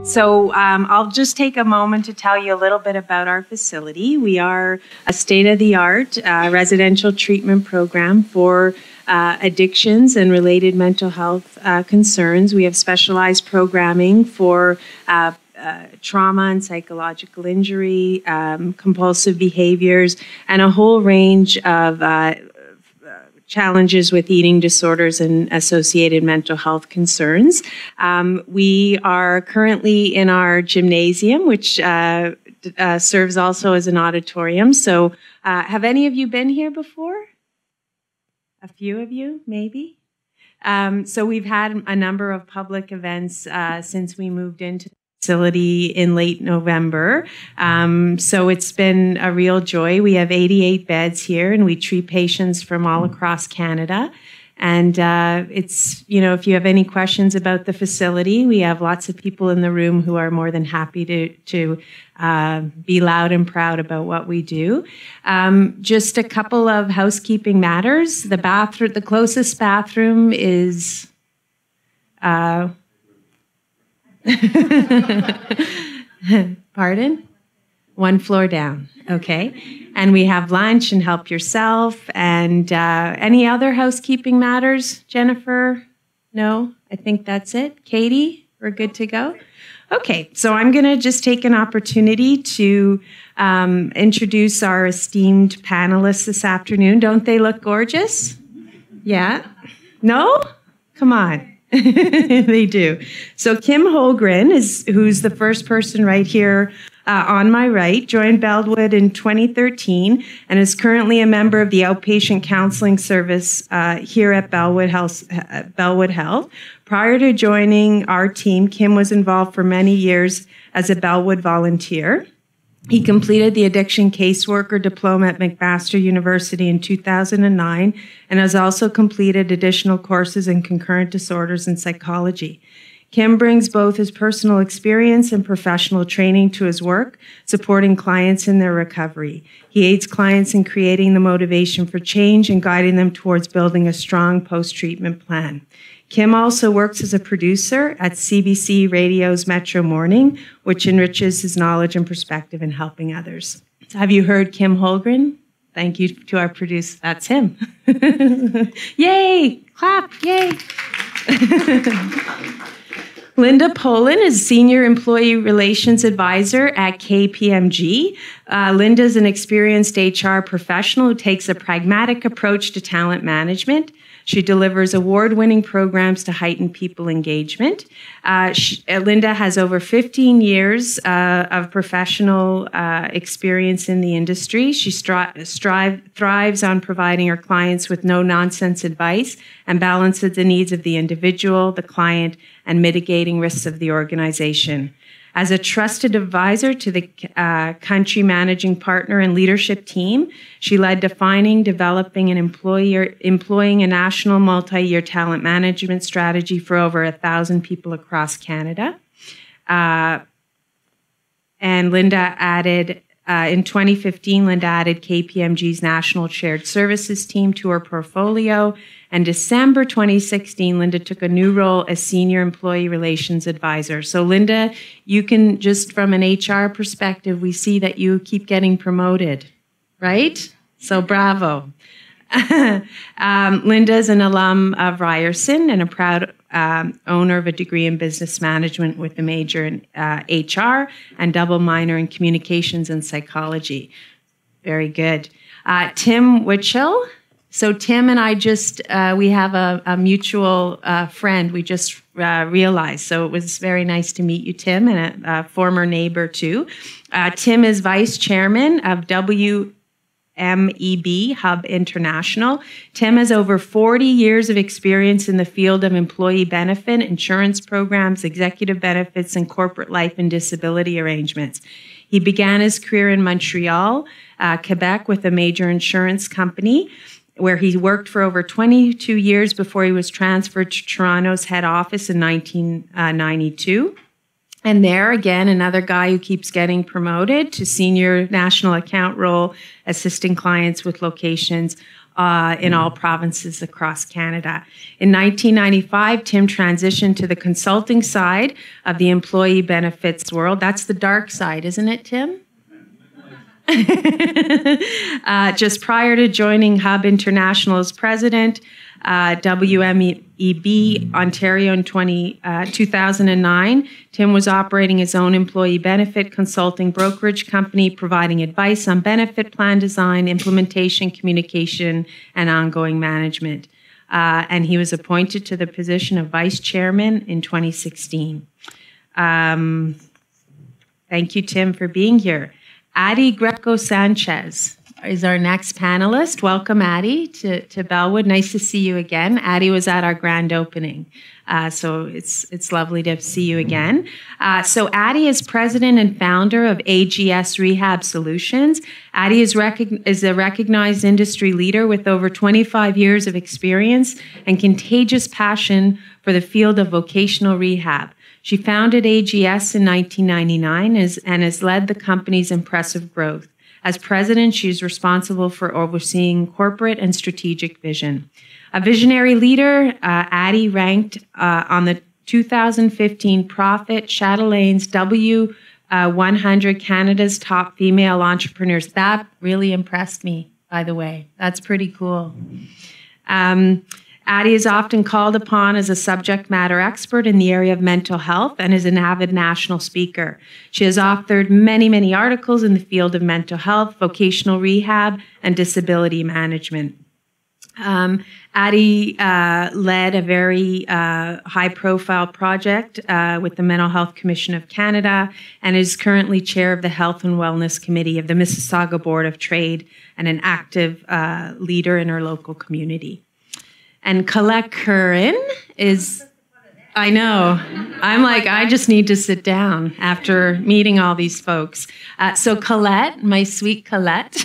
So I'll just take a moment to tell you a little bit about our facility. We are a state-of-the-art residential treatment program for addictions and related mental health concerns. We have specialized programming for trauma and psychological injury, compulsive behaviors, and a whole range of challenges with eating disorders and associated mental health concerns. We are currently in our gymnasium, which serves also as an auditorium. So have any of you been here before? A few of you, maybe? So we've had a number of public events since we moved into the facility in late November. So it's been a real joy. We have 88 beds here, and we treat patients from all across Canada. And it's, you know, if you have any questions about the facility, we have lots of people in the room who are more than happy to be loud and proud about what we do. Just a couple of housekeeping matters. The closest bathroom is pardon? One floor down, okay. And we have lunch and help yourself. And any other housekeeping matters, Jennifer? No? I think that's it. Katie, we're good to go? Okay, so I'm going to just take an opportunity to introduce our esteemed panelists this afternoon. Don't they look gorgeous? Yeah? No? Come on. They do. So Kim Holgren, who's the first person right here on my right, joined Bellwood in 2013 and is currently a member of the outpatient counseling service here at Bellwood Health. Prior to joining our team, Kim was involved for many years as a Bellwood volunteer. He completed the addiction caseworker diploma at McMaster University in 2009 and has also completed additional courses in concurrent disorders and psychology. Kim brings both his personal experience and professional training to his work, supporting clients in their recovery. He aids clients in creating the motivation for change and guiding them towards building a strong post-treatment plan. Kim also works as a producer at CBC Radio's Metro Morning, which enriches his knowledge and perspective in helping others. So have you heard Kim Holgren? Thank you to our producer. That's him. Yay! Clap! Yay! Linda Pollan is Senior Employee Relations Advisor at KPMG. Linda is an experienced HR professional who takes a pragmatic approach to talent management. She delivers award-winning programs to heighten people engagement. Linda has over 15 years of professional experience in the industry. She thrives on providing her clients with no-nonsense advice and balances the needs of the individual, the client, and mitigating risks of the organization. As a trusted advisor to the country managing partner and leadership team, she led defining, developing, and employing a national multi-year talent management strategy for over 1,000 people across Canada. And Linda added, in 2015, Linda added KPMG's National Shared Services team to her portfolio. And December 2016, Linda took a new role as Senior Employee Relations Advisor. So Linda, you can just from an HR perspective, we see that you keep getting promoted, right? So bravo. Linda is an alum of Ryerson and a proud owner of a degree in business management with a major in HR and double minor in communications and psychology. Very good. Tim Witchell. So Tim and I just, we have a mutual friend we just realized. So it was very nice to meet you, Tim, and a former neighbor too. Tim is vice chairman of WMEB Hub International. Tim has over 40 years of experience in the field of employee benefit, insurance programs, executive benefits, and corporate life and disability arrangements. He began his career in Montreal, Quebec, with a major insurance company, where he worked for over 22 years before he was transferred to Toronto's head office in 1992. And there, again, another guy who keeps getting promoted to senior national account role, assisting clients with locations in all provinces across Canada. In 1995, Tim transitioned to the consulting side of the employee benefits world. That's the dark side, isn't it, Tim? Just prior to joining Hub International as president, WMEB Ontario in 2009, Tim was operating his own employee benefit consulting brokerage company, providing advice on benefit plan design, implementation, communication, and ongoing management. And he was appointed to the position of vice chairman in 2016. Thank you, Tim, for being here. Addie Greco-Sanchez is our next panelist. Welcome, Addie, to Bellwood. Nice to see you again. Addie was at our grand opening, so it's lovely to see you again. So Addie is president and founder of AGS Rehab Solutions. Addie is a recognized industry leader with over 25 years of experience and contagious passion for the field of vocational rehab. She founded AGS in 1999 and has led the company's impressive growth. As president, she is responsible for overseeing corporate and strategic vision. A visionary leader, Addie ranked on the 2015 Profit Chatelain's W100 Canada's top female entrepreneurs. That really impressed me, by the way. That's pretty cool. Addie is often called upon as a subject matter expert in the area of mental health and is an avid national speaker. She has authored many, many articles in the field of mental health, vocational rehab, and disability management. Addie led a very high-profile project with the Mental Health Commission of Canada and is currently chair of the Health and Wellness Committee of the Mississauga Board of Trade and an active leader in her local community. And Colette Curran is, I know, I'm like, I just need to sit down after meeting all these folks. So Colette, my sweet Colette,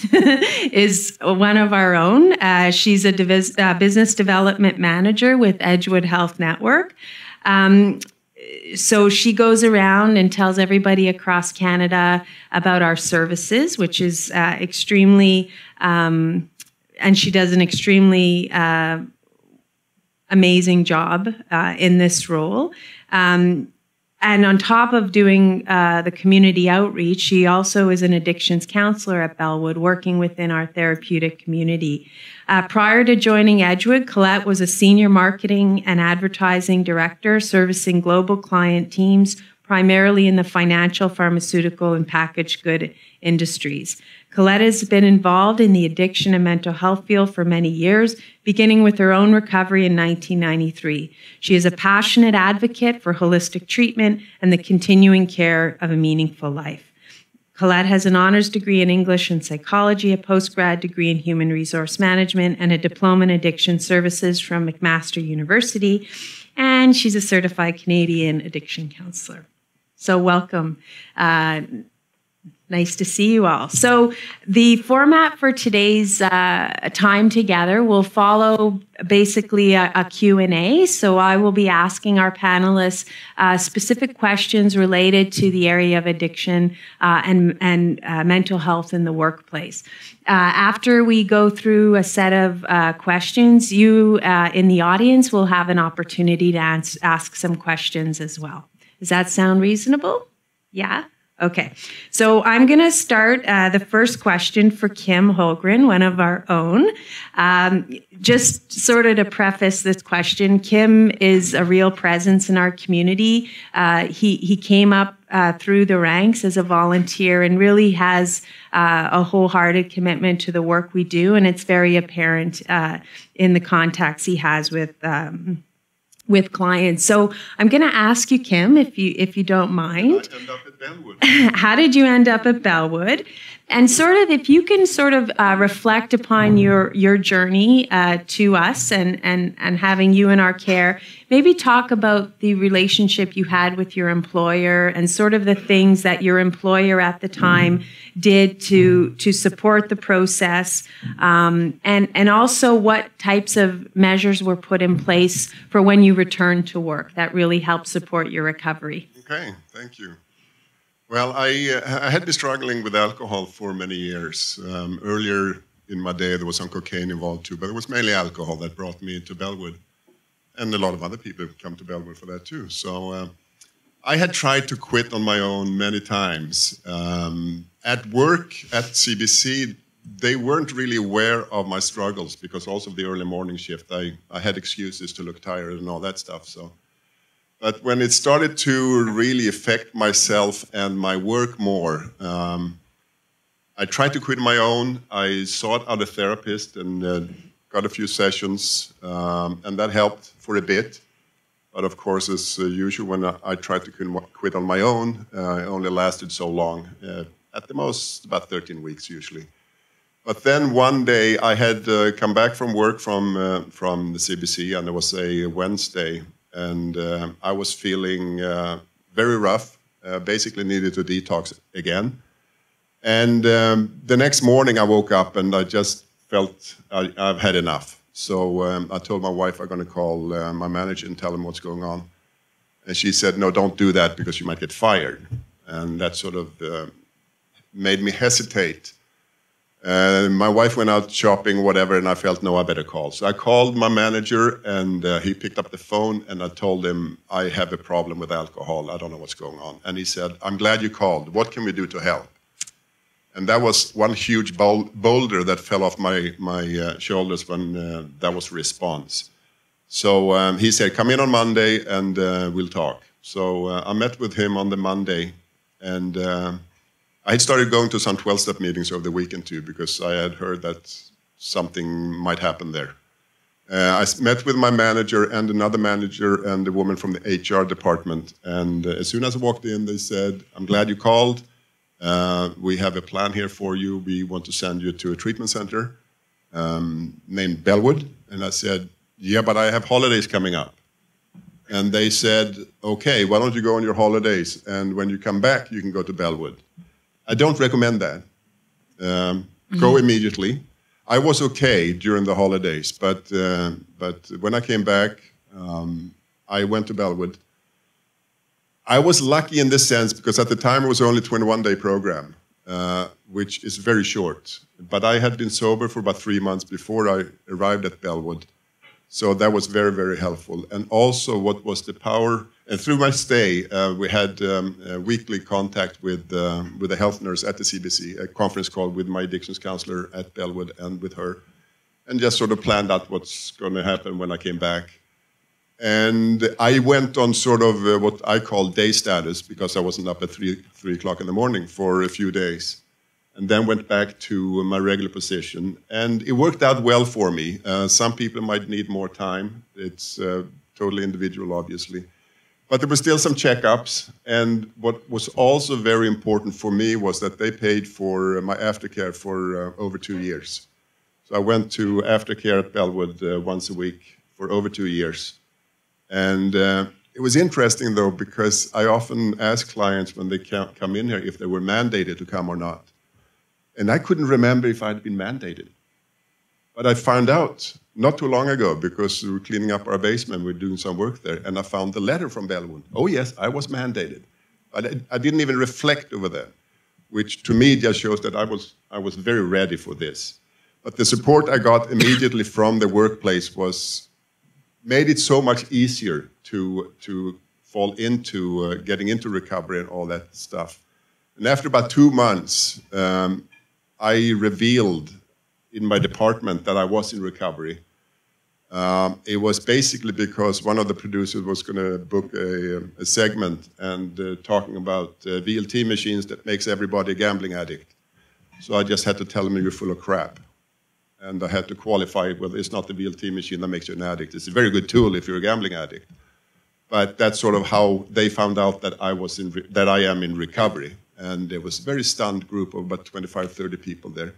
is one of our own. She's a business development manager with Edgewood Health Network. So she goes around and tells everybody across Canada about our services, which is extremely, and she does an extremely amazing job in this role. And on top of doing the community outreach, she also is an addictions counselor at Bellwood, working within our therapeutic community. Prior to joining Edgewood, Colette was a senior marketing and advertising director, servicing global client teams, primarily in the financial, pharmaceutical, and packaged good industries. Colette has been involved in the addiction and mental health field for many years, beginning with her own recovery in 1993. She is a passionate advocate for holistic treatment and the continuing care of a meaningful life. Colette has an honors degree in English and psychology, a postgrad degree in human resource management, and a diploma in addiction services from McMaster University, and she's a certified Canadian addiction counselor. So welcome. Nice to see you all. So the format for today's time together will follow basically a Q&A. So I will be asking our panelists specific questions related to the area of addiction and mental health in the workplace. After we go through a set of questions, you in the audience will have an opportunity to ask some questions as well. Does that sound reasonable? Yeah? Okay, so I'm going to start the first question for Kim Holgren, one of our own. Just sort of to preface this question, Kim is a real presence in our community. He came up through the ranks as a volunteer and really has a wholehearted commitment to the work we do, and it's very apparent in the contacts he has with clients. So I'm going to ask you, Kim, if you don't mind. How did I end up at Bellwood? How did you end up at Bellwood? And sort of, if you can sort of reflect upon your journey to us and having you in our care, maybe talk about the relationship you had with your employer and sort of the things that your employer at the time did to support the process, and also what types of measures were put in place for when you returned to work that really helped support your recovery. Okay, thank you. Well, I had been struggling with alcohol for many years. Earlier in my day. There was some cocaine involved too, but it was mainly alcohol that brought me to Bellwood. And a lot of other people come to Bellwood for that too. So I had tried to quit on my own many times. At work, at CBC, they weren't really aware of my struggles because also of the early morning shift. I had excuses to look tired and all that stuff. But when it started to really affect myself and my work more, I tried to quit my own. I sought out a therapist and got a few sessions, and that helped for a bit. But of course, as usual, when I tried to quit on my own, it only lasted so long. At the most, about 13 weeks usually. But then one day I had come back from work from the CBC, and it was a Wednesday, and I was feeling very rough, basically needed to detox again. And the next morning I woke up and I just felt I've had enough. So I told my wife I'm going to call my manager and tell him what's going on. And she said, no, don't do that because you might get fired. And that sort of made me hesitate. My wife went out shopping, whatever, and I felt, no, I better call. So I called my manager, and he picked up the phone, and I told him, I have a problem with alcohol. I don't know what's going on. And he said, I'm glad you called. What can we do to help? And that was one huge boulder that fell off my shoulders when that was response. So he said, come in on Monday, and we'll talk. So I met with him on the Monday, and I had started going to some 12-step meetings over the weekend too, because I had heard that something might happen there. I met with my manager and another manager and a woman from the HR department. And as soon as I walked in, they said, I'm glad you called. We have a plan here for you. We want to send you to a treatment center named Bellwood. And I said, yeah, but I have holidays coming up. And they said, okay, why don't you go on your holidays? And when you come back, you can go to Bellwood. I don't recommend that. Go immediately. I was okay during the holidays, but when I came back, I went to Bellwood. I was lucky in this sense because at the time it was only a 21-day program, which is very short. But I had been sober for about 3 months before I arrived at Bellwood. So that was very, very helpful. And also what was the power, and through my stay, we had weekly contact with the health nurse at the CBC, a conference call with my addictions counselor at Bellwood and with her, and just sort of planned out what's going to happen when I came back. And I went on sort of what I call day status because I wasn't up at 3 o'clock in the morning for a few days. And then went back to my regular position. And it worked out well for me. Some people might need more time. It's totally individual, obviously. But there were still some checkups. And what was also very important for me was that they paid for my aftercare for over 2 years. So I went to aftercare at Bellwood once a week for over 2 years. And it was interesting, though, because I often ask clients when they come in here if they were mandated to come or not. And I couldn't remember if I'd been mandated. But I found out not too long ago because we were cleaning up our basement, we were doing some work there, and I found the letter from Bellwood. Oh, yes, I was mandated. But I didn't even reflect over that, which to me just shows that I was very ready for this. But the support I got immediately from the workplace made it so much easier to fall into getting into recovery and all that stuff. And after about 2 months, I revealed in my department that I was in recovery. It was basically because one of the producers was going to book a segment and talking about VLT machines that makes everybody a gambling addict. So I just had to tell him you're full of crap. And I had to qualify it, well, it's not the VLT machine that makes you an addict. It's a very good tool if you're a gambling addict. But that's sort of how they found out that I am in recovery. And there was a very stunned group of about 25, 30 people there.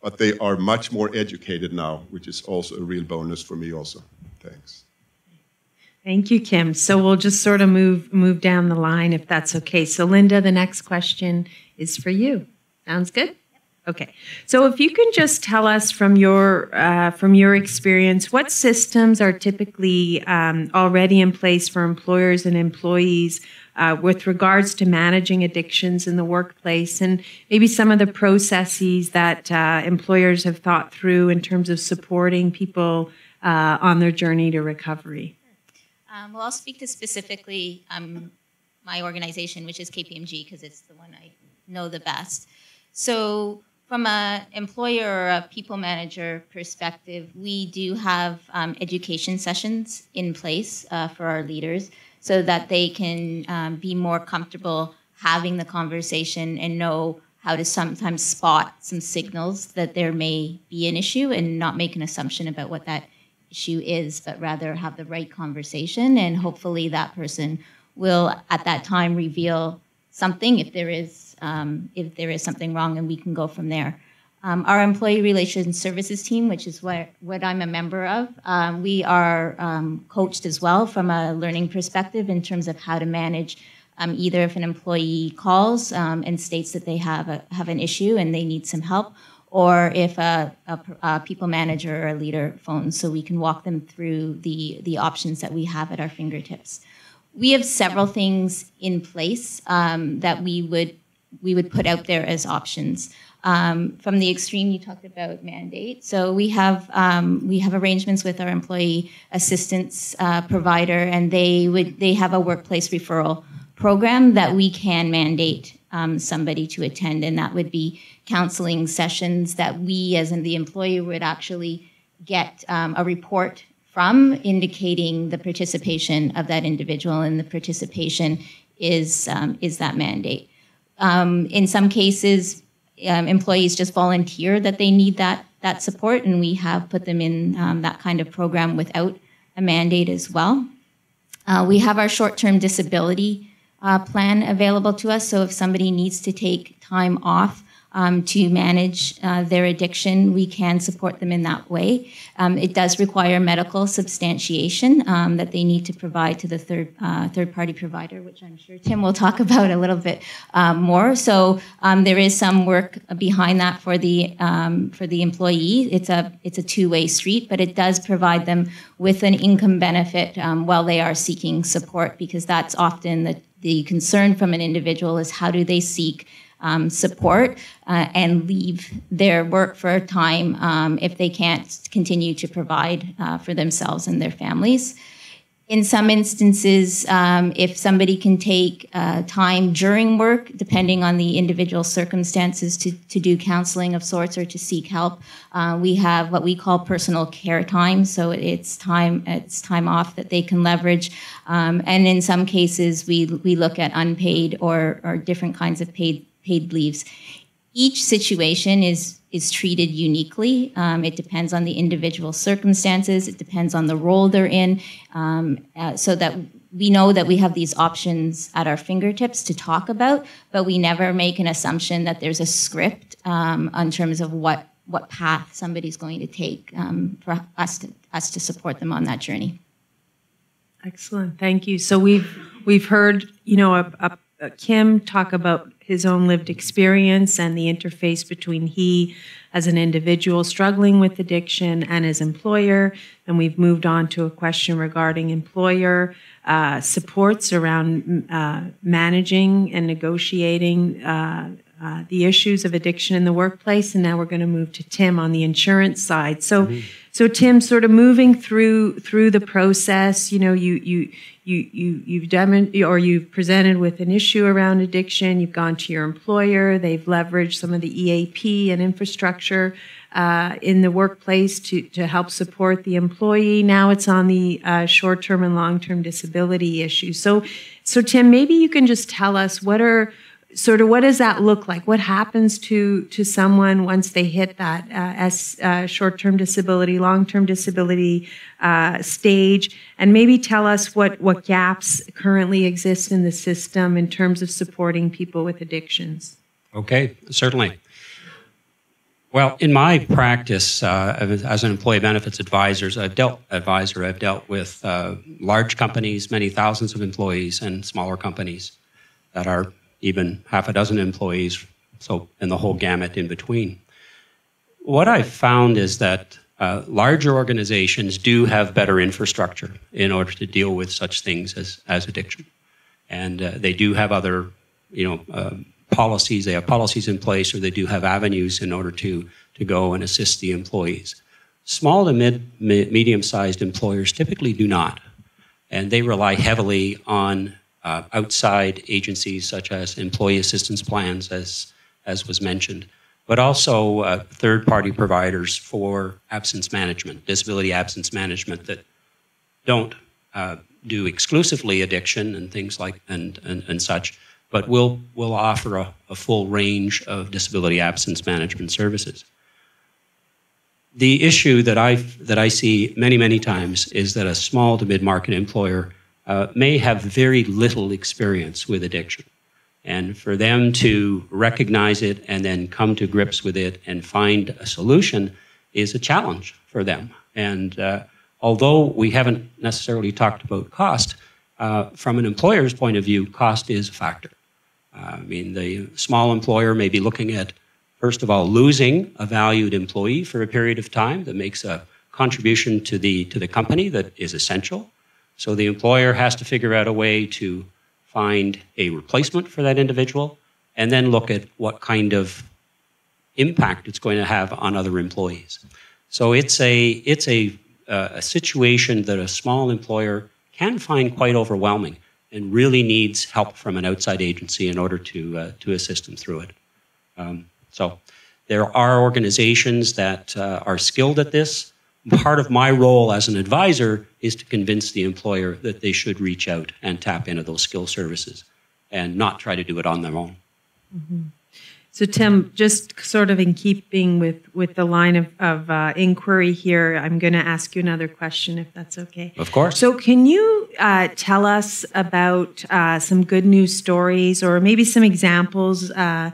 But they are much more educated now, which is also a real bonus for me also. Thanks. Thank you, Kim. So we'll just sort of move down the line if that's okay. So Linda, the next question is for you. Sounds good? Okay. So if you can just tell us from your experience, what systems are typically already in place for employers and employees with regards to managing addictions in the workplace, and maybe some of the processes that employers have thought through in terms of supporting people on their journey to recovery. Well, I'll speak to specifically my organization, which is KPMG, because it's the one I know the best. So from an employer or a people manager perspective, we do have education sessions in place for our leaders so that they can be more comfortable having the conversation and know how to sometimes spot some signals that there may be an issue and not make an assumption about what that issue is, but rather have the right conversation, and hopefully that person will at that time reveal something if there is something wrong, and we can go from there. Our employee relations services team, which is what I'm a member of, we are coached as well from a learning perspective in terms of how to manage either if an employee calls and states that they have an issue and they need some help, or if a people manager or a leader phones, so we can walk them through the options that we have at our fingertips. We have several things in place that we would put out there as options. From the extreme, you talked about mandate. So we have arrangements with our employee assistance provider, and they have a workplace referral program that we can mandate somebody to attend, and that would be counseling sessions that we, as in the employer, would actually get a report from indicating the participation of that individual, and the participation is that mandate. In some cases, employees just volunteer that they need that support, and we have put them in that kind of program without a mandate as well. We have our short-term disability plan available to us, so if somebody needs to take time off to manage their addiction, we can support them in that way. It does require medical substantiation that they need to provide to the third-party provider, which I'm sure Tim will talk about a little bit more. So there is some work behind that for the employee. It's a two-way street, but it does provide them with an income benefit while they are seeking support, because that's often the concern from an individual is how do they seek support and leave their work for a time if they can't continue to provide for themselves and their families. In some instances, if somebody can take time during work, depending on the individual circumstances, to do counseling of sorts or to seek help, we have what we call personal care time. So it's time off that they can leverage. And in some cases, we look at unpaid or different kinds of paid leaves. Each situation is treated uniquely. It depends on the individual circumstances. It depends on the role they're in, so that we know that we have these options at our fingertips to talk about, but we never make an assumption that there's a script in terms of what path somebody's going to take for us to support them on that journey. Excellent, thank you. So we've heard, Kim talk about his own lived experience and the interface between he as an individual struggling with addiction and his employer. And we've moved on to a question regarding employer supports around managing and negotiating the issues of addiction in the workplace. And now we're going to move to Tim on the insurance side. So Tim, sort of moving through the process, you've presented with an issue around addiction. You've gone to your employer. They've leveraged some of the EAP and infrastructure in the workplace to help support the employee. Now it's on the short-term and long-term disability issue. So Tim, maybe you can just tell us what does that look like? What happens to someone once they hit that short-term disability, long-term disability stage? And maybe tell us what gaps currently exist in the system in terms of supporting people with addictions. Okay, certainly. Well, in my practice as an employee benefits advisor, I've dealt with large companies, many thousands of employees, and smaller companies that are even half a dozen employees, so in the whole gamut in between. What I've found is that larger organizations do have better infrastructure in order to deal with such things as addiction. And they do have other, policies. They have policies in place, or they do have avenues in order to go and assist the employees. Small to medium-sized employers typically do not. And they rely heavily on outside agencies such as employee assistance plans, as was mentioned, but also third-party providers for absence management, disability absence management, that don't do exclusively addiction and things like and such, but will offer a full range of disability absence management services. The issue that I see many times is that a small to mid-market employer may have very little experience with addiction. And for them to recognize it and then come to grips with it and find a solution is a challenge for them. And although we haven't necessarily talked about cost, from an employer's point of view, cost is a factor. I mean, the small employer may be looking at, first of all, losing a valued employee for a period of time that makes a contribution to the company that is essential. So the employer has to figure out a way to find a replacement for that individual, and then look at what kind of impact it's going to have on other employees. So it's a situation that a small employer can find quite overwhelming, and really needs help from an outside agency in order to assist them through it. So there are organizations that are skilled at this. Part of my role as an advisor is to convince the employer that they should reach out and tap into those skill services and not try to do it on their own. Mm-hmm. So Tim, just sort of in keeping with the line of inquiry here, I'm going to ask you another question, if that's okay. Of course. So can you tell us about some good news stories, or maybe some examples of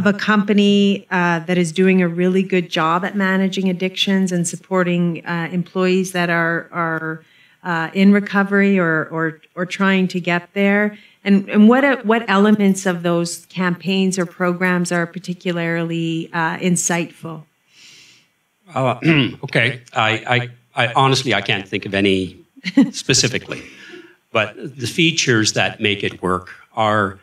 a company that is doing a really good job at managing addictions and supporting employees that are in recovery or trying to get there? And what elements of those campaigns or programs are particularly insightful? Okay. I honestly, I can't think of any specifically, but the features that make it work are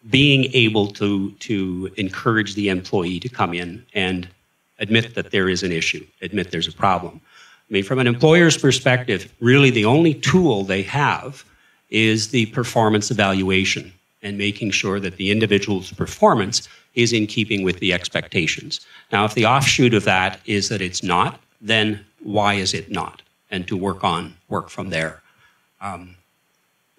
being able to encourage the employee to come in and admit that there is an issue, admit there's a problem. I mean, from an employer's perspective, really the only tool they have is the performance evaluation and making sure that the individual's performance is in keeping with the expectations. Now, if the offshoot of that is that it's not, then why is it not? And to work from there.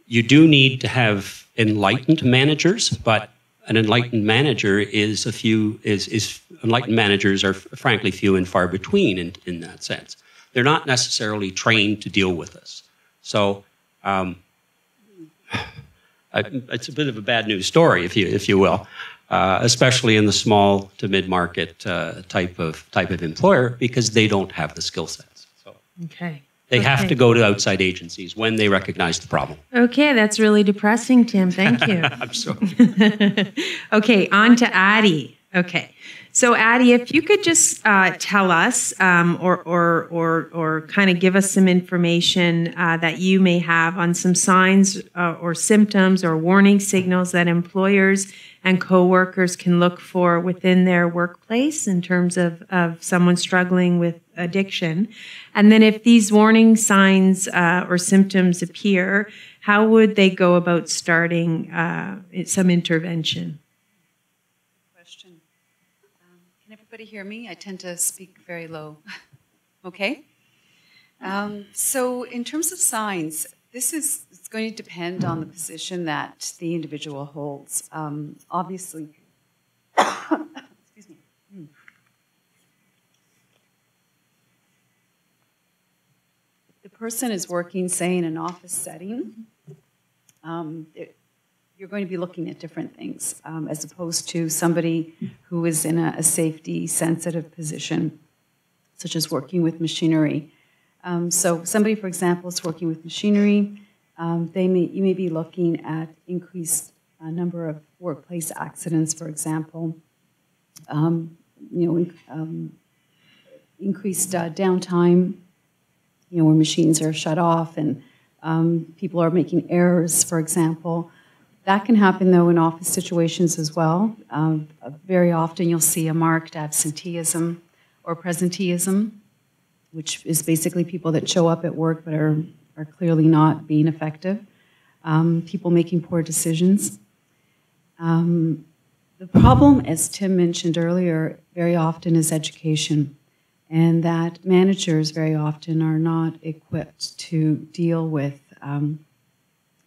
You do need to have enlightened managers, but an enlightened manager enlightened managers are frankly few and far between in that sense. They're not necessarily trained to deal with this. So it's a bit of a bad news story, if you will, especially in the small to mid-market type of employer, because they don't have the skill sets. So okay. They have to go to outside agencies when they recognize the problem. Okay, that's really depressing, Tim. Thank you. I'm sorry. Okay, on to Addie. Okay, so Addie, if you could just tell us or kind of give us some information that you may have on some signs or symptoms or warning signals that employers and coworkers can look for within their workplace in terms of someone struggling with addiction. And then if these warning signs or symptoms appear, how would they go about starting some intervention? Question. Can everybody hear me? I tend to speak very low. Okay. So in terms of signs, it's going to depend on the position that the individual holds. Obviously, excuse me. The person is working, say, in an office setting. You're going to be looking at different things as opposed to somebody who is in a safety-sensitive position, such as working with machinery. So somebody, for example, is working with machinery. You may be looking at increased number of workplace accidents, for example. Increased downtime, where machines are shut off and People are making errors, for example. That can happen, though, in office situations as well. Very often you'll see a marked absenteeism or presenteeism, which is basically people that show up at work but are clearly not being effective. People making poor decisions. The problem, as Tim mentioned earlier, very often is education, and that managers very often are not equipped to deal with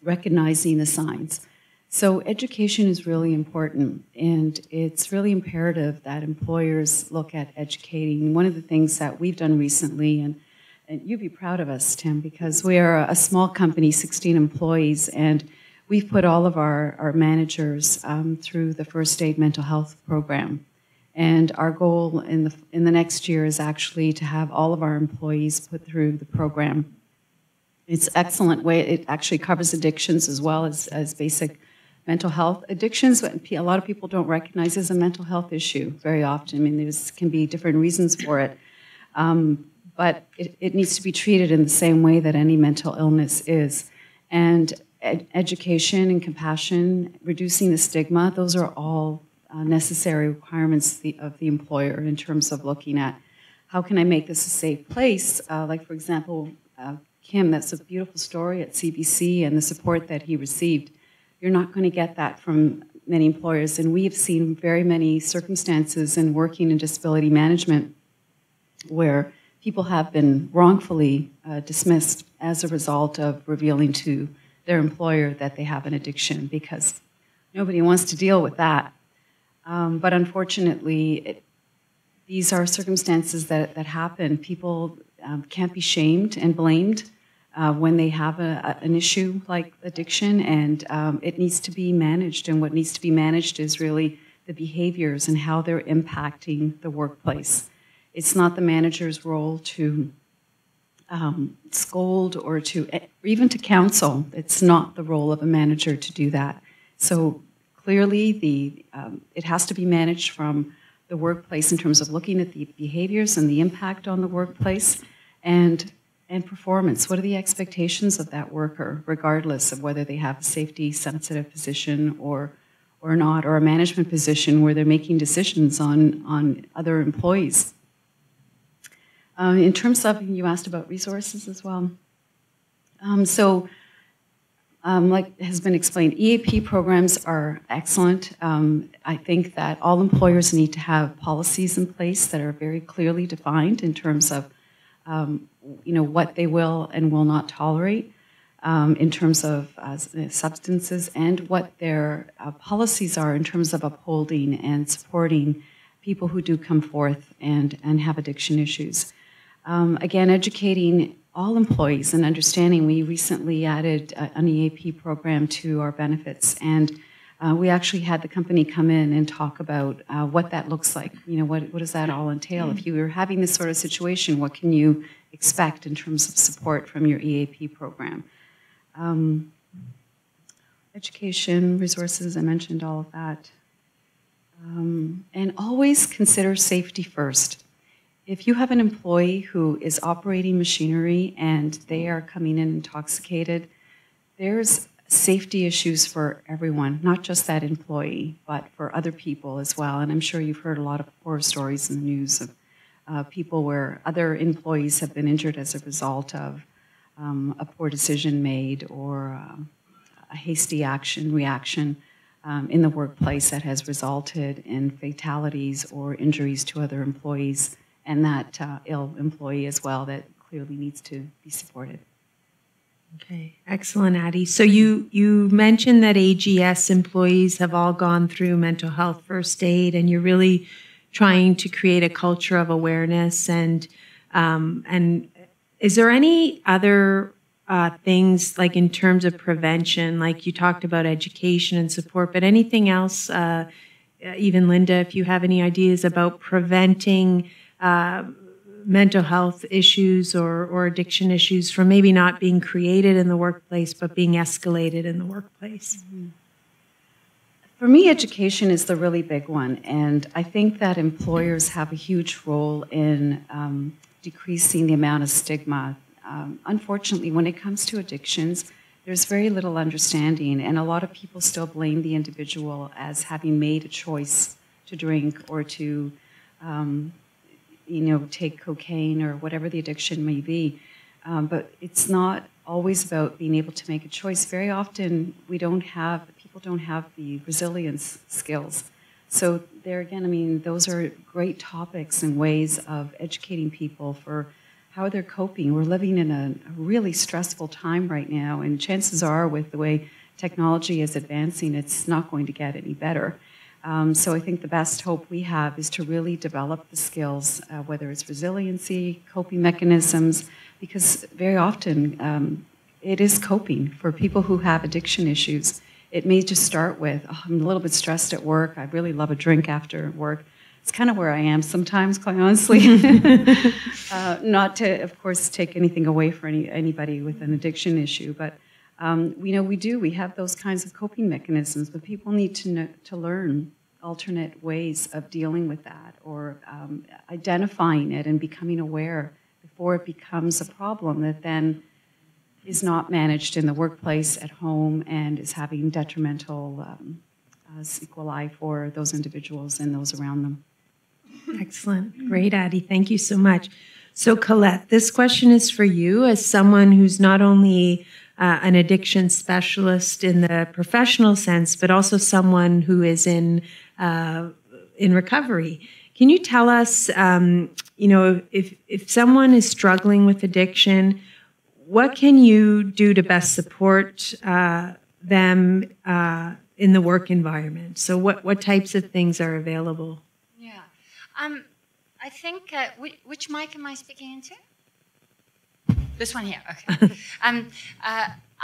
recognizing the signs. So education is really important, and it's really imperative that employers look at educating. One of the things that we've done recently, and you'd be proud of us, Tim, because we are a small company, 16 employees, and we've put all of our managers through the First Aid Mental Health program. And our goal in the next year is actually to have all of our employees put through the program. It's an excellent way. It actually covers addictions as well as basic mental health. Addictions, a lot of people don't recognize as a mental health issue very often. I mean, there can be different reasons for it. But it needs to be treated in the same way that any mental illness is. And education and compassion, reducing the stigma, those are all necessary requirements of the employer in terms of looking at how can I make this a safe place. Like, for example, Kim, that's a beautiful story at CBC and the support that he received. You're not going to get that from many employers, and we've seen very many circumstances in working in disability management where people have been wrongfully dismissed as a result of revealing to their employer that they have an addiction, because nobody wants to deal with that. But unfortunately, these are circumstances that happen. People can't be shamed and blamed when they have an issue like addiction, and it needs to be managed. And what needs to be managed is really the behaviors and how they're impacting the workplace. It's not the manager's role to scold or even to counsel. It's not the role of a manager to do that. So clearly, it has to be managed from the workplace in terms of looking at the behaviors and the impact on the workplace and performance. What are the expectations of that worker, regardless of whether they have a safety-sensitive position or not, or a management position where they're making decisions on other employees. In terms of, you asked about resources as well. Like has been explained, EAP programs are excellent. I think that all employers need to have policies in place that are very clearly defined in terms of what they will and will not tolerate in terms of substances, and what their policies are in terms of upholding and supporting people who do come forth and have addiction issues. Again, educating all employees and understanding. We recently added an EAP program to our benefits, and we actually had the company come in and talk about what that looks like. What does that all entail? If you were having this sort of situation, what can you expect in terms of support from your EAP program? Education, resources, I mentioned all of that. And always consider safety first. If you have an employee who is operating machinery and they are coming in intoxicated, there's safety issues for everyone, not just that employee, but for other people as well. And I'm sure you've heard a lot of horror stories in the news of people where other employees have been injured as a result of a poor decision made or a hasty reaction in the workplace that has resulted in fatalities or injuries to other employees, and that ill employee as well that clearly needs to be supported. Okay, excellent, Addie. So you mentioned that AGS employees have all gone through mental health first aid, and you're really trying to create a culture of awareness. And is there any other things, like in terms of prevention, like you talked about education and support, but anything else, even Linda, if you have any ideas about preventing mental health issues or addiction issues from maybe not being created in the workplace, but being escalated in the workplace? Mm-hmm. For me, education is the really big one, and I think that employers have a huge role in decreasing the amount of stigma unfortunately, when it comes to addictions, there's very little understanding, and a lot of people still blame the individual as having made a choice to drink or to, take cocaine or whatever the addiction may be. But it's not always about being able to make a choice. Very often, people don't have the resilience skills. So there again, I mean, those are great topics and ways of educating people for how they're coping. We're living in a really stressful time right now, and chances are, with the way technology is advancing, it's not going to get any better. So I think the best hope we have is to really develop the skills, whether it's resiliency, coping mechanisms, because very often it is coping for people who have addiction issues. It may just start with, I'm a little bit stressed at work, I really love a drink after work. It's kind of where I am sometimes, quite honestly. Not to, of course, take anything away for anybody with an addiction issue, but we have those kinds of coping mechanisms, but people need to learn alternate ways of dealing with that, or identifying it and becoming aware before it becomes a problem that then is not managed in the workplace, at home, and is having detrimental sequelae for those individuals and those around them. Excellent. Great, Addie. Thank you so much. So, Colette, this question is for you as someone who's not only an addiction specialist in the professional sense, but also someone who is in recovery. Can you tell us, if someone is struggling with addiction, what can you do to best support them in the work environment? So what types of things are available? Yeah. I think, which mic am I speaking into? This one here, okay.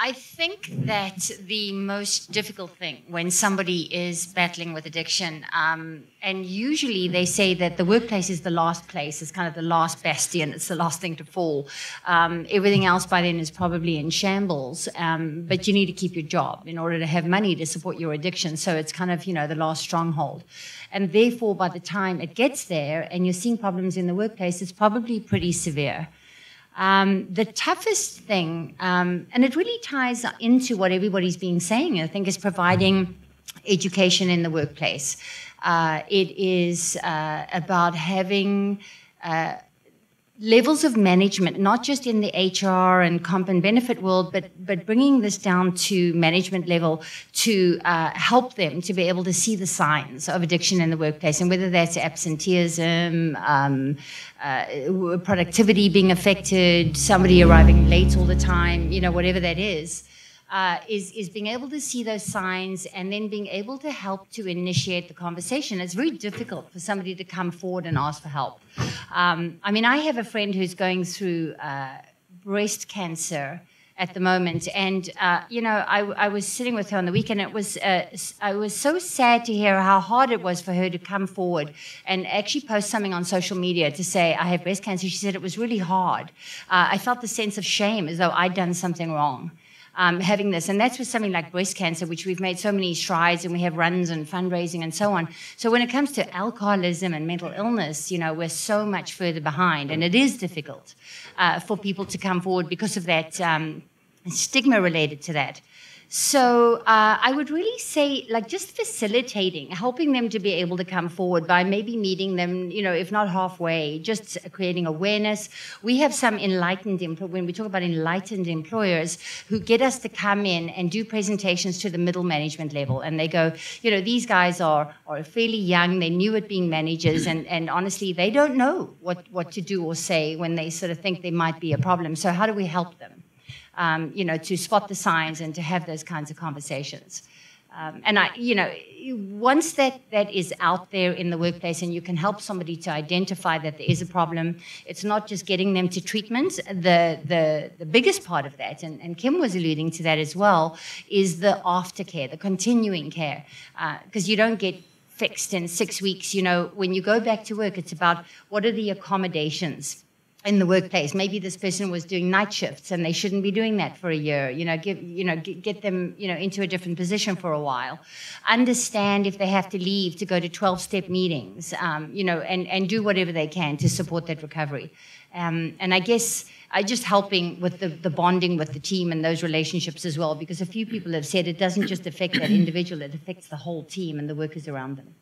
I think that the most difficult thing when somebody is battling with addiction, and usually they say that the workplace is the last place, it's kind of the last bastion, it's the last thing to fall. Everything else by then is probably in shambles, but you need to keep your job in order to have money to support your addiction, so it's kind of, the last stronghold. And therefore, by the time it gets there and you're seeing problems in the workplace, it's probably pretty severe. The toughest thing, and it really ties into what everybody's been saying, I think, is providing education in the workplace. It is about having levels of management, not just in the HR and comp and benefit world, but bringing this down to management level to help them to be able to see the signs of addiction in the workplace, and whether that's absenteeism, productivity being affected, somebody arriving late all the time, whatever that is being able to see those signs and then being able to help to initiate the conversation. It's very difficult for somebody to come forward and ask for help. I have a friend who's going through breast cancer at the moment, and I was sitting with her on the weekend. I was so sad to hear how hard it was for her to come forward and actually post something on social media to say, I have breast cancer. She said it was really hard. I felt the sense of shame as though I'd done something wrong. Having this, and that's with something like breast cancer, which we've made so many strides, and we have runs and fundraising and so on. So when it comes to alcoholism and mental illness, we're so much further behind, and it is difficult for people to come forward because of that stigma related to that. So I would really say, just facilitating, helping them to be able to come forward by maybe meeting them, if not halfway, just creating awareness. We have some when we talk about enlightened employers who get us to come in and do presentations to the middle management level. And they go, these guys are fairly young, they're new at being managers, and honestly, they don't know what to do or say when they sort of think there might be a problem. So how do we help them? To spot the signs and to have those kinds of conversations. Once that is out there in the workplace and you can help somebody to identify that there is a problem, it's not just getting them to treatment. The biggest part of that, and Kim was alluding to that as well, is the aftercare, the continuing care, because you don't get fixed in 6 weeks. When you go back to work, it's about what are the accommodations in the workplace. Maybe this person was doing night shifts and they shouldn't be doing that for a year. Get them into a different position for a while. Understand if they have to leave to go to 12-step meetings, and do whatever they can to support that recovery. And I guess just helping with the bonding with the team and those relationships as well, because a few people have said it doesn't just affect that individual, it affects the whole team and the workers around them.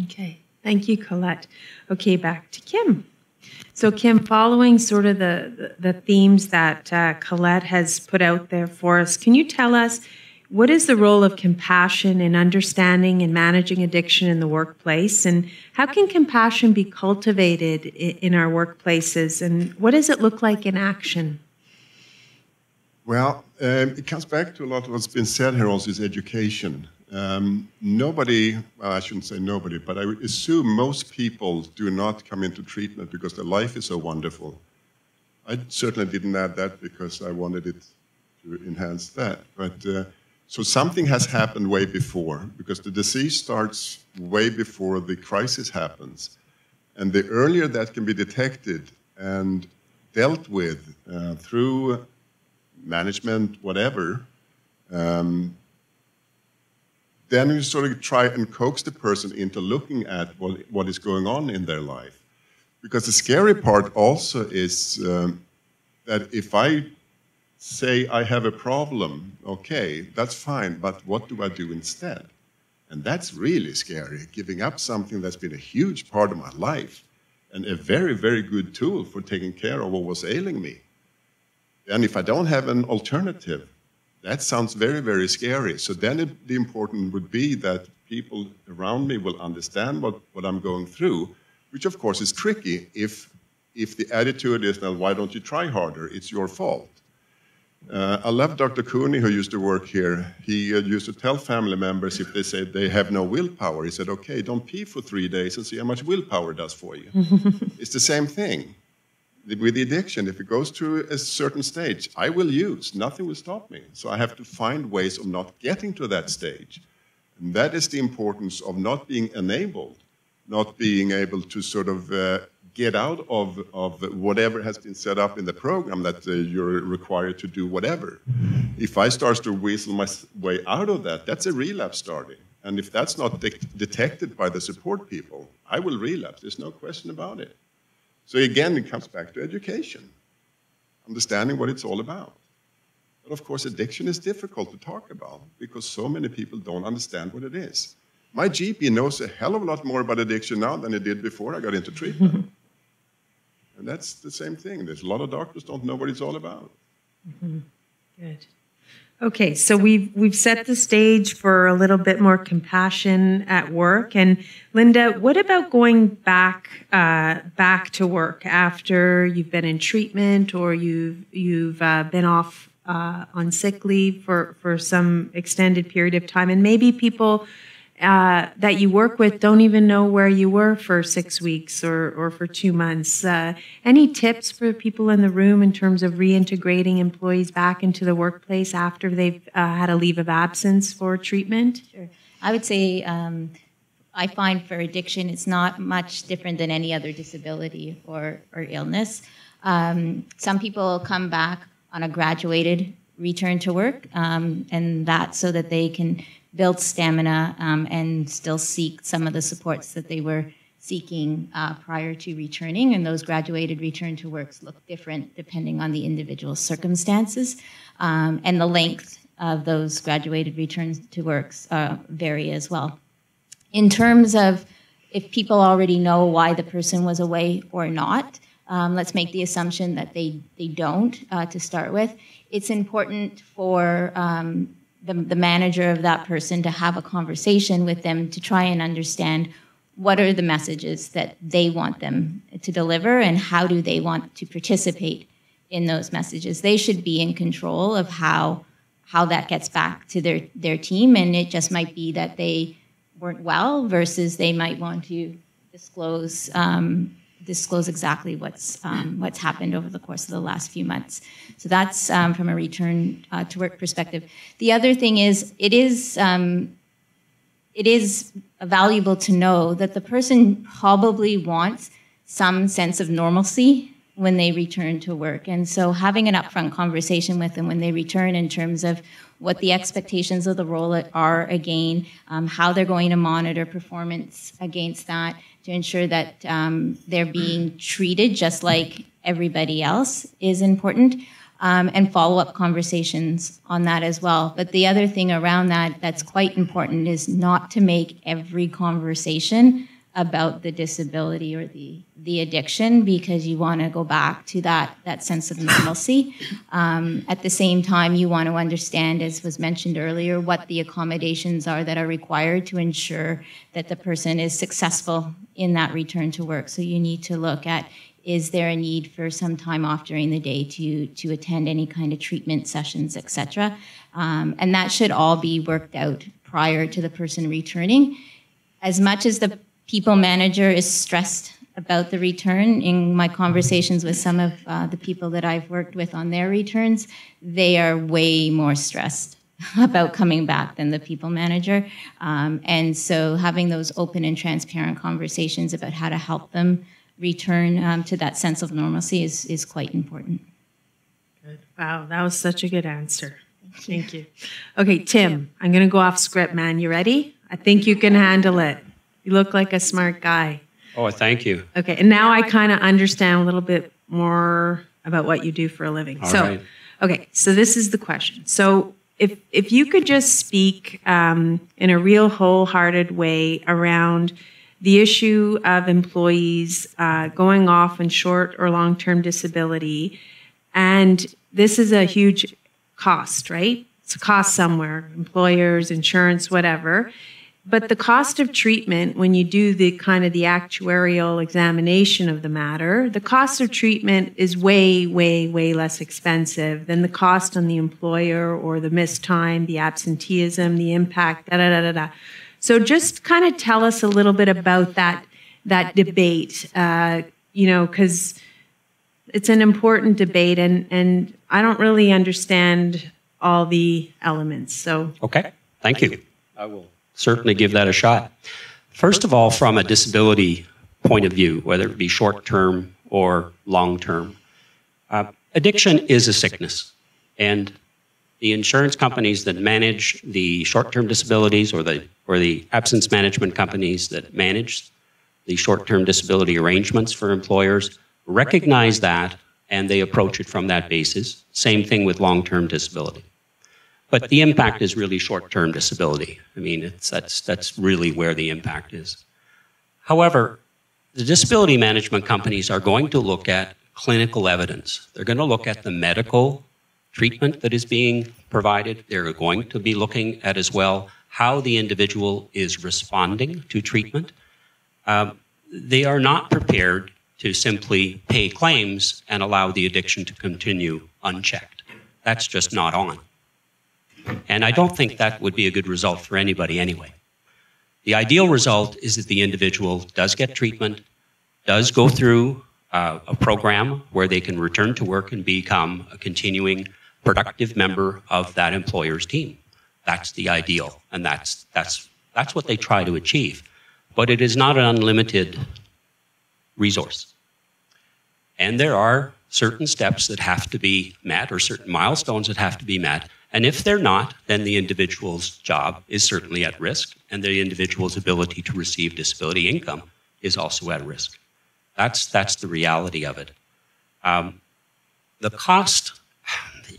Okay, thank you, Colette. Okay, back to Kim. So Kim, following sort of the themes that Colette has put out there for us, can you tell us what is the role of compassion in understanding and managing addiction in the workplace, and how can compassion be cultivated in our workplaces, and what does it look like in action? Well, it comes back to a lot of what's been said here also is education. Nobody, well, I shouldn't say nobody, but I would assume most people do not come into treatment because their life is so wonderful. I certainly didn't add that because I wanted it to enhance that. But so something has happened way before, because the disease starts way before the crisis happens. And the earlier that can be detected and dealt with through management, whatever, then you sort of try and coax the person into looking at what is going on in their life. Because the scary part also is that if I say I have a problem, okay, that's fine, but what do I do instead? And that's really scary, giving up something that's been a huge part of my life and a very, very good tool for taking care of what was ailing me. And if I don't have an alternative, that sounds very, very scary. So then the important would be that people around me will understand what I'm going through, which of course is tricky if the attitude is, well, why don't you try harder? It's your fault. I love Dr. Cooney, who used to work here. He used to tell family members if they said they have no willpower, he said, okay, don't pee for 3 days and see how much willpower does for you. It's the same thing with the addiction. If it goes to a certain stage, I will use. Nothing will stop me. So I have to find ways of not getting to that stage. And that is the importance of not being enabled, not being able to sort of get out of whatever has been set up in the program that you're required to do whatever. If I start to weasel my way out of that, that's a relapse starting. And if that's not detected by the support people, I will relapse. There's no question about it. So again, it comes back to education, understanding what it's all about. But of course, addiction is difficult to talk about because so many people don't understand what it is. My GP knows a hell of a lot more about addiction now than he did before I got into treatment. And that's the same thing. There's a lot of doctors don't know what it's all about. Good. Okay, so we've set the stage for a little bit more compassion at work. And Linda, what about going back to work after you've been in treatment or you've been off on sick leave for some extended period of time, and maybe people that you work with don't even know where you were for 6 weeks or for 2 months. Any tips for people in the room in terms of reintegrating employees back into the workplace after they've had a leave of absence for treatment? Sure. I would say I find for addiction, it's not much different than any other disability or illness. Some people come back on a graduated return to work, and that's so that they can build stamina and still seek some of the supports that they were seeking prior to returning. And those graduated return to works look different depending on the individual circumstances. And the length of those graduated returns to works vary as well. In terms of if people already know why the person was away or not, let's make the assumption that they don't to start with. It's important for the manager of that person to have a conversation with them to try and understand what are the messages that they want them to deliver and how do they want to participate in those messages. They should be in control of how that gets back to their team, and it just might be that they weren't well versus they might want to disclose exactly what's happened over the course of the last few months. So that's from a return to work perspective. The other thing is, it is valuable to know that the person probably wants some sense of normalcy when they return to work. And so having an upfront conversation with them when they return in terms of what the expectations of the role are again, how they're going to monitor performance against that, to ensure that they're being treated just like everybody else is important, and follow-up conversations on that as well. But the other thing around that that's quite important is not to make every conversation about the disability or the addiction, because you want to go back to that sense of normalcy. At the same time, you want to understand, as was mentioned earlier, what the accommodations are that are required to ensure that the person is successful in that return to work. So you need to look at, is there a need for some time off during the day to attend any kind of treatment sessions, et cetera? And that should all be worked out prior to the person returning. As much as the people manager is stressed about the return, in my conversations with some of the people that I've worked with on their returns, they are way more stressed about coming back than the people manager. And so having those open and transparent conversations about how to help them return to that sense of normalcy is quite important. Good. Wow, that was such a good answer. Thank you. Okay, Tim, I'm going to go off script, man. You ready? I think you can handle it. You look like a smart guy. Oh, thank you. Okay, and now I kind of understand a little bit more about what you do for a living. All right. Okay, so this is the question. So if you could just speak in a real wholehearted way around the issue of employees going off on short or long-term disability, and this is a huge cost, right? It's a cost somewhere, employers, insurance, whatever. But the cost of treatment, when you do the kind of the actuarial examination of the matter, the cost of treatment is way, way, way less expensive than the cost on the employer or the missed time, the absenteeism, the impact, da-da-da-da-da. So just kind of tell us a little bit about that debate, because it's an important debate, and I don't really understand all the elements. So Okay, thank you. I will certainly give that a shot. First of all, from a disability point of view, whether it be short-term or long-term, addiction is a sickness, and the insurance companies that manage the short-term disabilities or the absence management companies that manage the short-term disability arrangements for employers recognize that, and they approach it from that basis. Same thing with long-term disability. But the impact is really short-term disability. I mean, that's really where the impact is. However, the disability management companies are going to look at clinical evidence. They're going to look at the medical treatment that is being provided. They're going to be looking at as well how the individual is responding to treatment. They are not prepared to simply pay claims and allow the addiction to continue unchecked. That's just not on. And I don't think that would be a good result for anybody anyway. The ideal result is that the individual does get treatment, does go through a program where they can return to work and become a continuing productive member of that employer's team. That's the ideal, and that's what they try to achieve. But it is not an unlimited resource. And there are certain steps that have to be met, or certain milestones that have to be met. And if they're not, then the individual's job is certainly at risk, and the individual's ability to receive disability income is also at risk. That's the reality of it. The cost,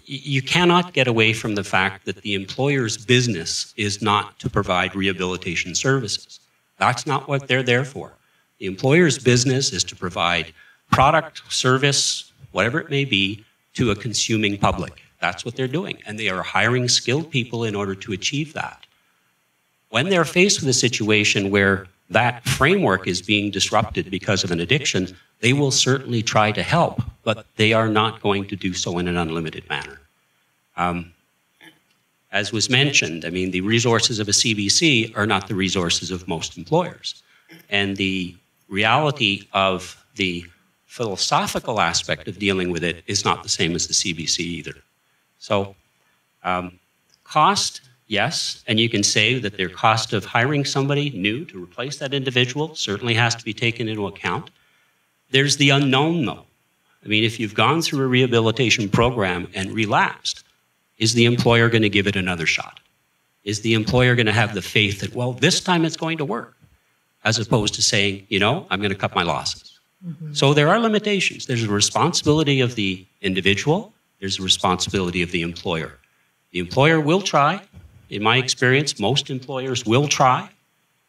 you cannot get away from the fact that the employer's business is not to provide rehabilitation services. That's not what they're there for. The employer's business is to provide product, service, whatever it may be, to a consuming public. That's what they're doing, and they are hiring skilled people in order to achieve that. When they're faced with a situation where that framework is being disrupted because of an addiction, they will certainly try to help, but they are not going to do so in an unlimited manner. As was mentioned, I mean, the resources of a CBC are not the resources of most employers. And the reality of the philosophical aspect of dealing with it is not the same as the CBC either. So, cost, yes, and you can say that their cost of hiring somebody new to replace that individual certainly has to be taken into account. There's the unknown, though. I mean, if you've gone through a rehabilitation program and relapsed, is the employer going to give it another shot? Is the employer going to have the faith that, well, this time it's going to work? As opposed to saying, you know, I'm going to cut my losses. So there are limitations. There's a responsibility of the individual. There's a responsibility of the employer. The employer will try. In my experience, most employers will try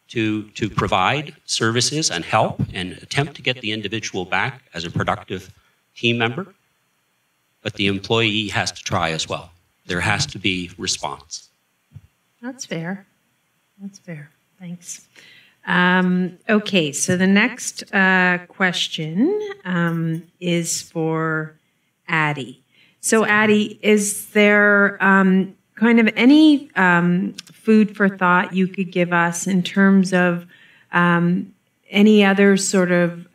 to provide services and help and attempt to get the individual back as a productive team member. But the employee has to try as well. There has to be response. That's fair. That's fair. Thanks. Okay, so the next question is for Addie. So Addie, is there kind of any food for thought you could give us in terms of any other sort of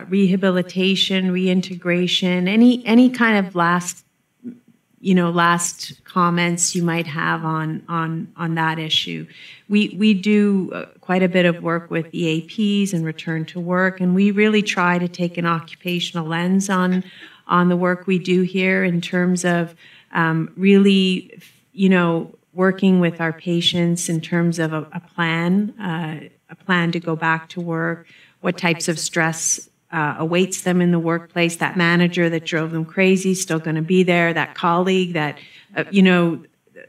rehabilitation, reintegration, any kind of last comments you might have on that issue? We do quite a bit of work with EAPs and return to work, and we really try to take an occupational lens on the work we do here in terms of really, working with our patients in terms of a plan to go back to work, what types of stress awaits them in the workplace. That manager that drove them crazy still going to be there. That colleague that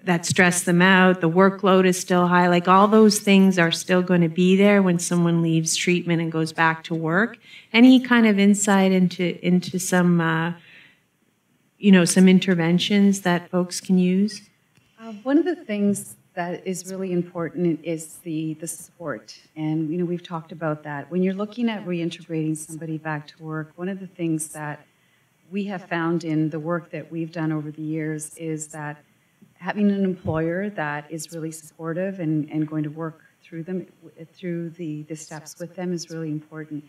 that stressed them out. The workload is still high. Like all those things are still going to be there when someone leaves treatment and goes back to work. Any kind of insight into some some interventions that folks can use? One of the things that is really important is the support. And, we've talked about that. When you're looking at reintegrating somebody back to work, one of the things that we have found in the work that we've done over the years is that having an employer that is really supportive and going to work through the steps with them is really important.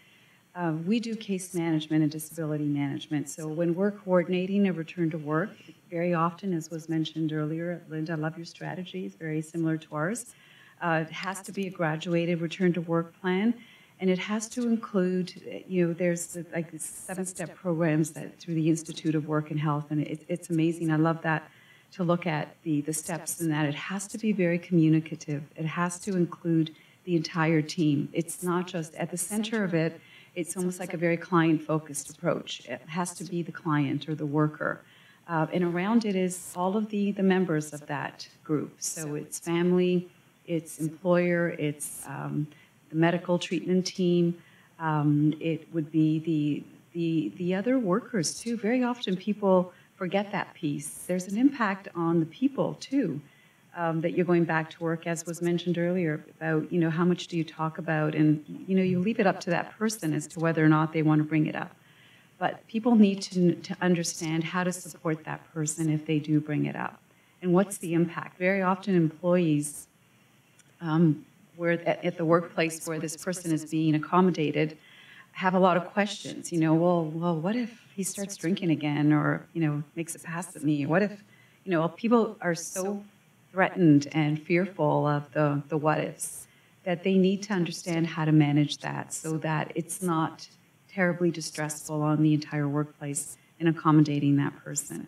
We do case management and disability management. So when we're coordinating a return to work, very often, as was mentioned earlier, Linda, I love your strategy. It's very similar to ours. It has to be a graduated return to work plan, and it has to include, there's like 7-step programs that through the Institute of Work and Health, and it's amazing. I love that, to look at the steps in that. It has to be very communicative. It has to include the entire team. It's not just at the center of it. It's almost like a very client-focused approach. It has to be the client or the worker. And around it is all of the members of that group. So it's family, it's employer, it's the medical treatment team. It would be the other workers, too. Very often people forget that piece. There's an impact on the people, too, that you're going back to work, as was mentioned earlier, about, how much do you talk about, and, you leave it up to that person as to whether or not they want to bring it up. But people need to understand how to support that person if they do bring it up. And what's the impact? Very often employees, where at the workplace where this person is being accommodated, have a lot of questions. Well, what if he starts drinking again, or, makes a pass at me? What if, people are so threatened and fearful of the what ifs that they need to understand how to manage that so that it's not terribly distressful on the entire workplace in accommodating that person.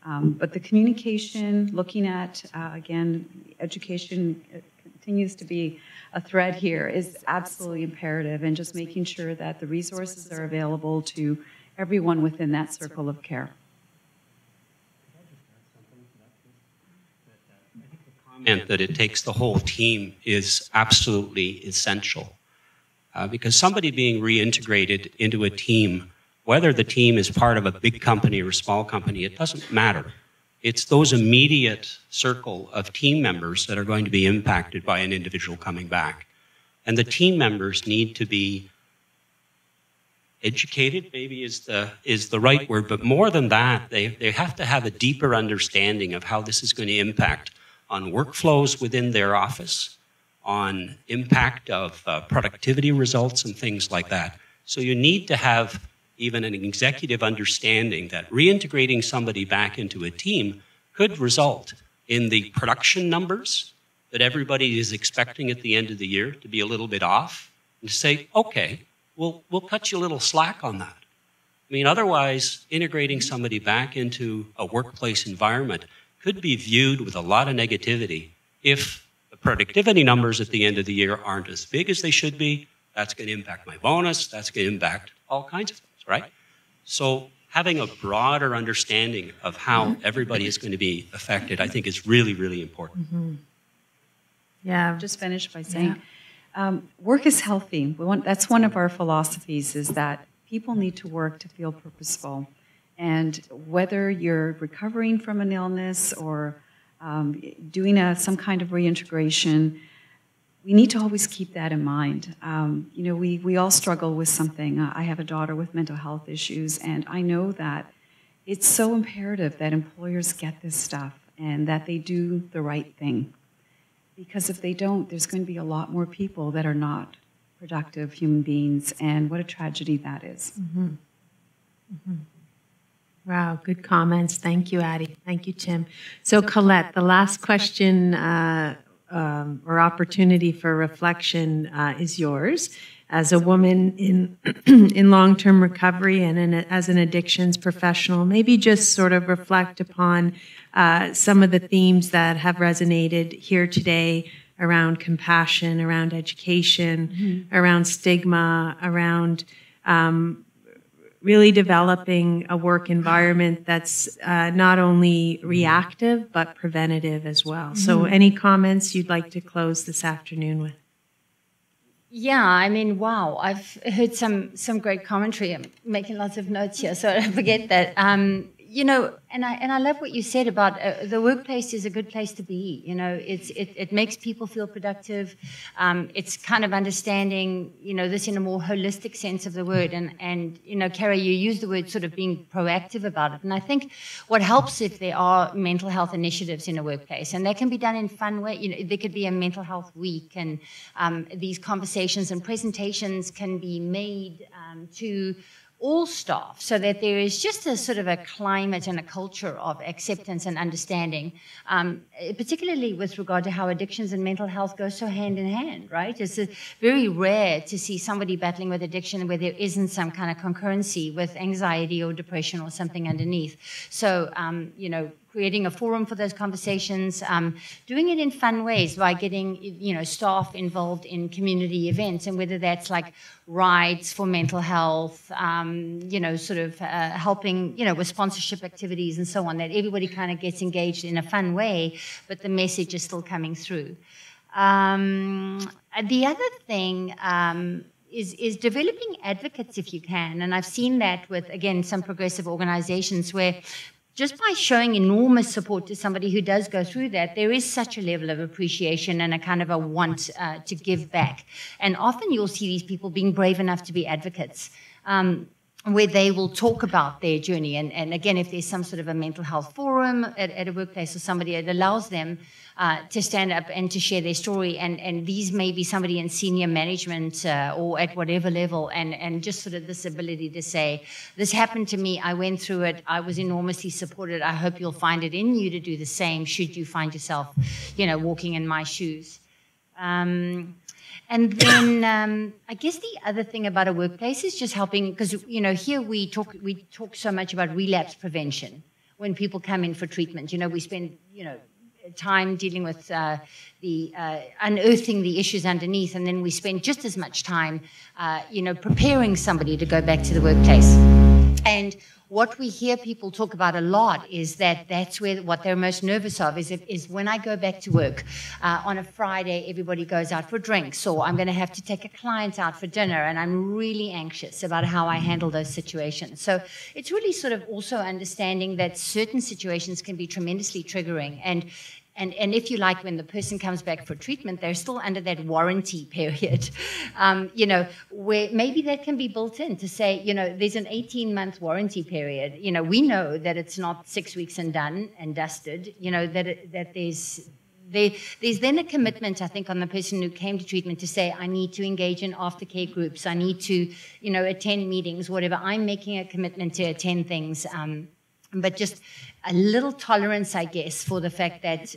But the communication, looking at, again, education continues to be a thread here, is absolutely imperative, and just making sure that the resources are available to everyone within that circle of care. And that it takes the whole team is absolutely essential. Because somebody being reintegrated into a team, whether the team is part of a big company or a small company, it doesn't matter. It's those immediate circle of team members that are going to be impacted by an individual coming back. And the team members need to be educated, maybe is the right word, but more than that, they have to have a deeper understanding of how this is going to impact on workflows within their office, on impact of productivity results and things like that. So you need to have even an executive understanding that reintegrating somebody back into a team could result in the production numbers that everybody is expecting at the end of the year to be a little bit off, and to say, okay, we'll cut you a little slack on that. I mean, otherwise, integrating somebody back into a workplace environment could be viewed with a lot of negativity. If the productivity numbers at the end of the year aren't as big as they should be, that's going to impact my bonus, that's going to impact all kinds of things, right? So having a broader understanding of how everybody is going to be affected, I think, is really, really important. Mm-hmm. Yeah. Just finish by saying, work is healthy. That's one of our philosophies, is that people need to work to feel purposeful. And whether you're recovering from an illness or doing some kind of reintegration, we need to always keep that in mind. We all struggle with something. I have a daughter with mental health issues, and I know that it's so imperative that employers get this stuff and that they do the right thing. Because if they don't, there's going to be a lot more people that are not productive human beings, and what a tragedy that is. Mm-hmm. Mm-hmm. Wow, good comments. Thank you, Addie. Thank you, Tim. So, Colette, the last question or opportunity for reflection is yours. As a woman in in long-term recovery and as an addictions professional, maybe just sort of reflect upon some of the themes that have resonated here today around compassion, around education, around stigma, around really developing a work environment that's not only reactive but preventative as well. So any comments you'd like to close this afternoon with? Yeah, I mean, wow, I've heard some great commentary. I'm making lots of notes here, so I don't forget that. And I love what you said about the workplace is a good place to be. It makes people feel productive. It's kind of understanding, this in a more holistic sense of the word. And Carrie, you use the word sort of being proactive about it. And I think what helps if there are mental health initiatives in a workplace, and that can be done in fun way. There could be a mental health week, and these conversations and presentations can be made to all staff, so that there is just a sort of a climate and a culture of acceptance and understanding, particularly with regard to how addictions and mental health go so hand in hand, right? It's very rare to see somebody battling with addiction where there isn't some kind of concurrency with anxiety or depression or something underneath. So, creating a forum for those conversations, doing it in fun ways by getting, staff involved in community events, and whether that's like rides for mental health, helping, with sponsorship activities and so on, that everybody kind of gets engaged in a fun way, but the message is still coming through. The other thing is developing advocates if you can, and I've seen that with, again, some progressive organizations where just by showing enormous support to somebody who does go through that, there is such a level of appreciation and a kind of a want to give back. And often you'll see these people being brave enough to be advocates, where they will talk about their journey. And again, if there's some sort of a mental health forum at a workplace or somebody, it allows them to stand up and to share their story. And these may be somebody in senior management or at whatever level, and just sort of this ability to say, this happened to me, I went through it, I was enormously supported, I hope you'll find it in you to do the same should you find yourself, walking in my shoes. And then I guess the other thing about a workplace is just helping, because, here we talk so much about relapse prevention when people come in for treatment. We spend, time dealing with unearthing the issues underneath, and then we spend just as much time, preparing somebody to go back to the workplace. And what we hear people talk about a lot is that that's what they're most nervous of is when I go back to work on a Friday, everybody goes out for drinks, or I'm going to have to take a client out for dinner, and I'm really anxious about how I handle those situations. So it's really sort of also understanding that certain situations can be tremendously triggering, and if you like, when the person comes back for treatment, they're still under that warranty period, where maybe that can be built in to say, there's an 18-month warranty period. We know that it's not 6 weeks and done and dusted, that there's then a commitment, I think, on the person who came to treatment to say, I need to engage in aftercare groups, I need to, attend meetings, whatever. I'm making a commitment to attend things, but just a little tolerance, I guess, for the fact that,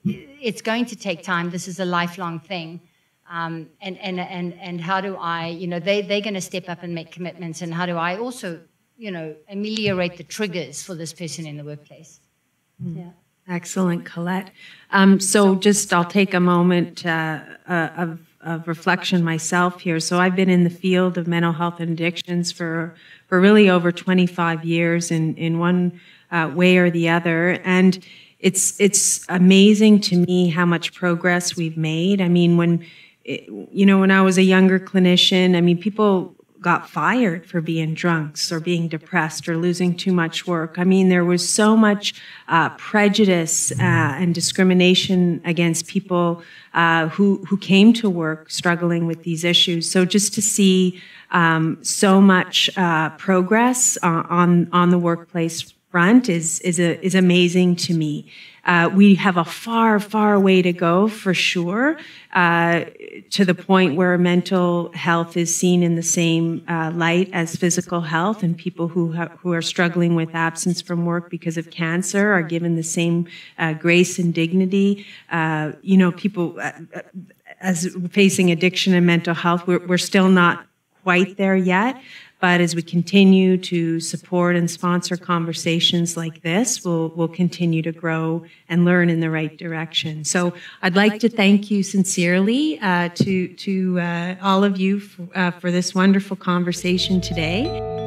it's going to take time. This is a lifelong thing. And how do I, they're going to step up and make commitments, and how do I also, ameliorate the triggers for this person in the workplace? Yeah. Excellent, Colette. So I'll take a moment of reflection myself here. So I've been in the field of mental health and addictions for really over 25 years in one way or the other. And it's amazing to me how much progress we've made. I mean, when I was a younger clinician, I mean, people got fired for being drunks or being depressed or losing too much work. I mean, there was so much prejudice and discrimination against people who came to work struggling with these issues. So just to see so much progress on the workplace front is amazing to me. We have a far way to go for sure, to the point where mental health is seen in the same light as physical health, and people who are struggling with absence from work because of cancer are given the same grace and dignity. People as facing addiction and mental health, we're still not quite there yet. But as we continue to support and sponsor conversations like this, we'll continue to grow and learn in the right direction. So I'd like to thank you sincerely to all of you for this wonderful conversation today.